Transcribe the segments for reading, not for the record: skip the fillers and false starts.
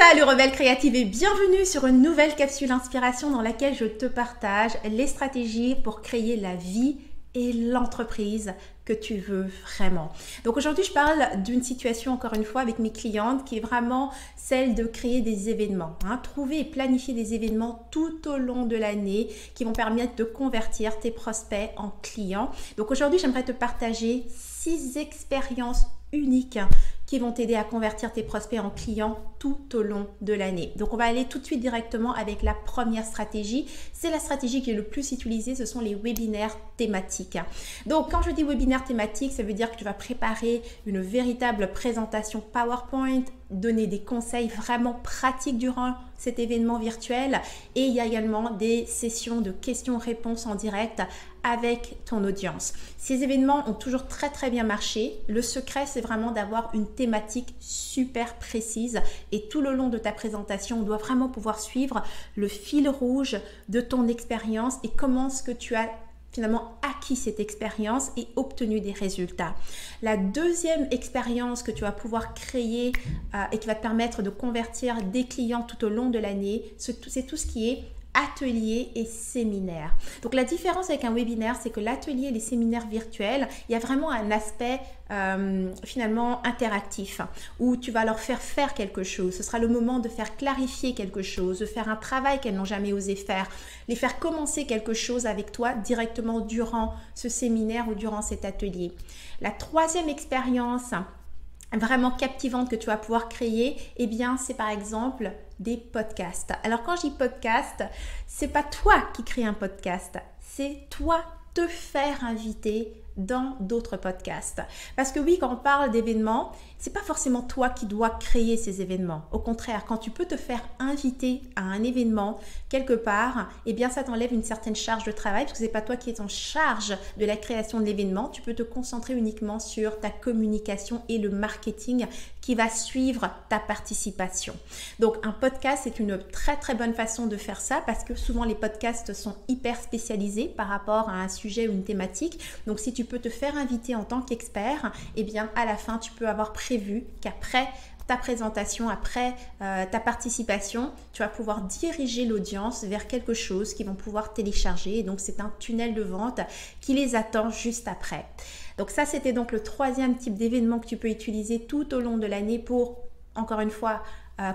Salut rebelle créative et bienvenue sur une nouvelle capsule inspiration dans laquelle je te partage les stratégies pour créer la vie et l'entreprise que tu veux vraiment. Donc aujourd'hui, je parle d'une situation encore une fois avec mes clientes qui est vraiment celle de créer des événements. Trouver et planifier des événements tout au long de l'année qui vont permettre de convertir tes prospects en clients. Donc aujourd'hui, j'aimerais te partager 6 expériences uniques qui vont t'aider à convertir tes prospects en clients tout au long de l'année. Donc on va aller tout de suite directement avec la première stratégie. C'est la stratégie qui est le plus utilisée, ce sont les webinaires thématiques. Donc quand je dis webinaire thématique, ça veut dire que tu vas préparer une véritable présentation PowerPoint, donner des conseils vraiment pratiques durant cet événement virtuel, et il y a également des sessions de questions-réponses en direct avec ton audience. Ces événements ont toujours très bien marché. Le secret, c'est vraiment d'avoir une thématique super précise, et tout le long de ta présentation, on doit vraiment pouvoir suivre le fil rouge de ton expérience et comment est-ce que tu as finalement acquis cette expérience et obtenu des résultats. La deuxième expérience que tu vas pouvoir créer et qui va te permettre de convertir des clients tout au long de l'année, c'est tout ce qui est ateliers et séminaires. Donc la différence avec un webinaire, c'est que l'atelier et les séminaires virtuels, il y a vraiment un aspect finalement interactif où tu vas leur faire quelque chose. Ce sera le moment de faire clarifier quelque chose, de faire un travail qu'elles n'ont jamais osé faire, les faire commencer quelque chose avec toi directement durant ce séminaire ou durant cet atelier. La troisième expérience vraiment captivante que tu vas pouvoir créer, eh bien, c'est par exemple des podcasts. Alors quand je dis podcast, c'est pas toi qui crée un podcast, c'est toi te faire inviter dans d'autres podcasts. Parce que oui, quand on parle d'événements, c'est pas forcément toi qui dois créer ces événements. Au contraire, quand tu peux te faire inviter à un événement quelque part, eh bien ça t'enlève une certaine charge de travail parce que c'est pas toi qui es en charge de la création de l'événement. Tu peux te concentrer uniquement sur ta communication et le marketing qui va suivre ta participation. Donc un podcast, c'est une très bonne façon de faire ça parce que souvent les podcasts sont hyper spécialisés par rapport à un sujet ou une thématique. Donc si tu peux te faire inviter en tant qu'expert, eh bien à la fin tu peux avoir prévu qu'après ta présentation, après ta participation, tu vas pouvoir diriger l'audience vers quelque chose qu'ils vont pouvoir télécharger. Et donc c'est un tunnel de vente qui les attend juste après. Donc ça, c'était donc le troisième type d'événement que tu peux utiliser tout au long de l'année pour, encore une fois,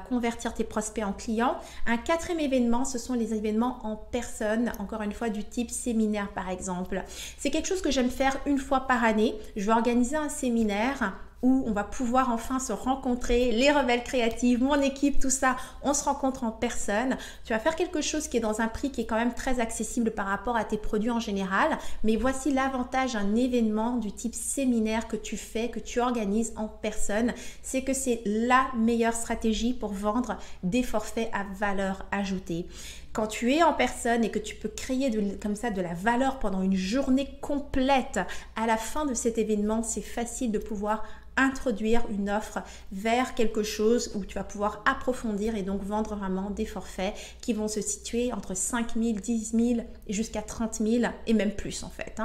convertir tes prospects en clients. Un quatrième événement, ce sont les événements en personne, encore une fois du type séminaire par exemple. C'est quelque chose que j'aime faire une fois par année. Je vais organiser un séminaire où on va pouvoir enfin se rencontrer, les rebelles créatives, mon équipe, tout ça, on se rencontre en personne. Tu vas faire quelque chose qui est dans un prix qui est quand même très accessible par rapport à tes produits en général, mais voici l'avantage d'un événement du type séminaire que tu fais, que tu organises en personne, c'est que c'est la meilleure stratégie pour vendre des forfaits à valeur ajoutée. Quand tu es en personne et que tu peux créer comme ça de la valeur pendant une journée complète, à la fin de cet événement, c'est facile de pouvoir introduire une offre vers quelque chose où tu vas pouvoir approfondir et donc vendre vraiment des forfaits qui vont se situer entre 5 000, 10 000 et jusqu'à 30 000 et même plus en fait.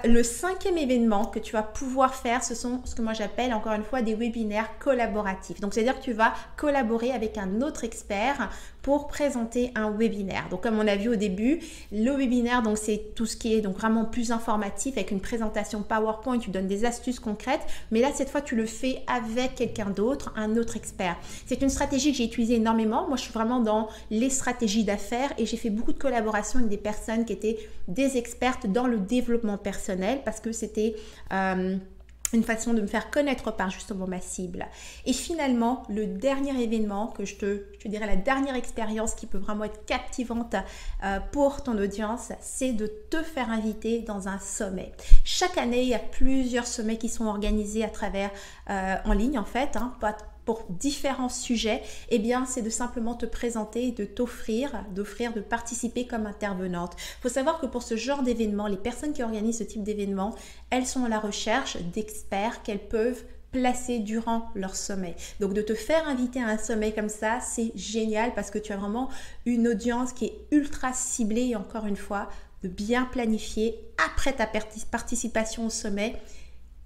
Le cinquième événement que tu vas pouvoir faire, ce sont ce que moi j'appelle encore une fois des webinaires collaboratifs. Donc c'est-à-dire que tu vas collaborer avec un autre expert pour présenter un webinaire. Donc comme on a vu au début, le webinaire, donc c'est tout ce qui est donc vraiment plus informatif avec une présentation PowerPoint, tu donnes des astuces concrètes, mais là cette fois tu le fais avec quelqu'un d'autre, un autre expert. C'est une stratégie que j'ai utilisée énormément. Moi je suis vraiment dans les stratégies d'affaires et j'ai fait beaucoup de collaborations avec des personnes qui étaient des expertes dans le développement personnel parce que c'était une façon de me faire connaître par justement ma cible. Et finalement, le dernier événement que je te dirais, la dernière expérience qui peut vraiment être captivante pour ton audience, c'est de te faire inviter dans un sommet. Chaque année, il y a plusieurs sommets qui sont organisés à travers en ligne en fait, pour différents sujets, eh bien, c'est de simplement te présenter et de de participer comme intervenante. Il faut savoir que pour ce genre d'événement, les personnes qui organisent ce type d'événement, elles sont à la recherche d'experts qu'elles peuvent placer durant leur sommet. Donc de te faire inviter à un sommet comme ça, c'est génial parce que tu as vraiment une audience qui est ultra ciblée et encore une fois, de bien planifier après ta participation au sommet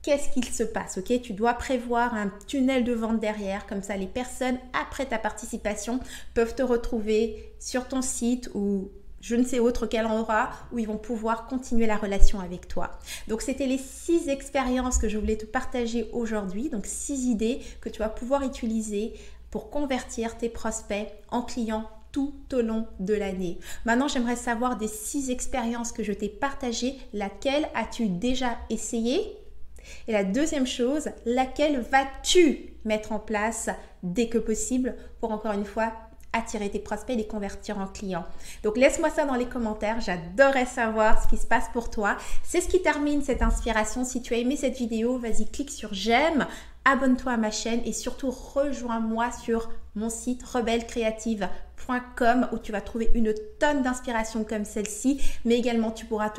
qu'est-ce qu'il se passe, ok? Tu dois prévoir un tunnel de vente derrière, comme ça les personnes, après ta participation, peuvent te retrouver sur ton site ou je ne sais autre quel endroit où ils vont pouvoir continuer la relation avec toi. Donc, c'était les 6 expériences que je voulais te partager aujourd'hui. Donc, 6 idées que tu vas pouvoir utiliser pour convertir tes prospects en clients tout au long de l'année. Maintenant, j'aimerais savoir des 6 expériences que je t'ai partagées, laquelle as-tu déjà essayé? Et la deuxième chose, laquelle vas-tu mettre en place dès que possible pour encore une fois attirer tes prospects et les convertir en clients. Donc laisse-moi ça dans les commentaires, j'adorerais savoir ce qui se passe pour toi. C'est ce qui termine cette inspiration. Si tu as aimé cette vidéo, vas-y, clique sur j'aime, abonne-toi à ma chaîne et surtout rejoins-moi sur mon site rebellecreative.com où tu vas trouver une tonne d'inspiration comme celle-ci, mais également tu pourras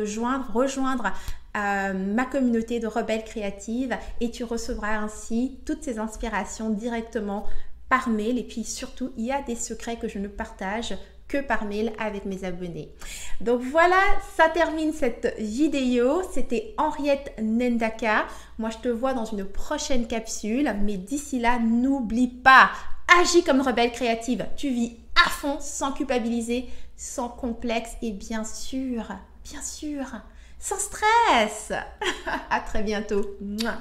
rejoindre ma communauté de Rebelles Créatives et tu recevras ainsi toutes ces inspirations directement par mail. Et puis surtout, il y a des secrets que je ne partage que par mail avec mes abonnés. Donc voilà, ça termine cette vidéo. C'était Henriette Nendaka. Moi, je te vois dans une prochaine capsule. Mais d'ici là, n'oublie pas, agis comme rebelle créative. Tu vis à fond, sans culpabiliser, sans complexe et bien sûr, sans stress. À très bientôt. Mouah.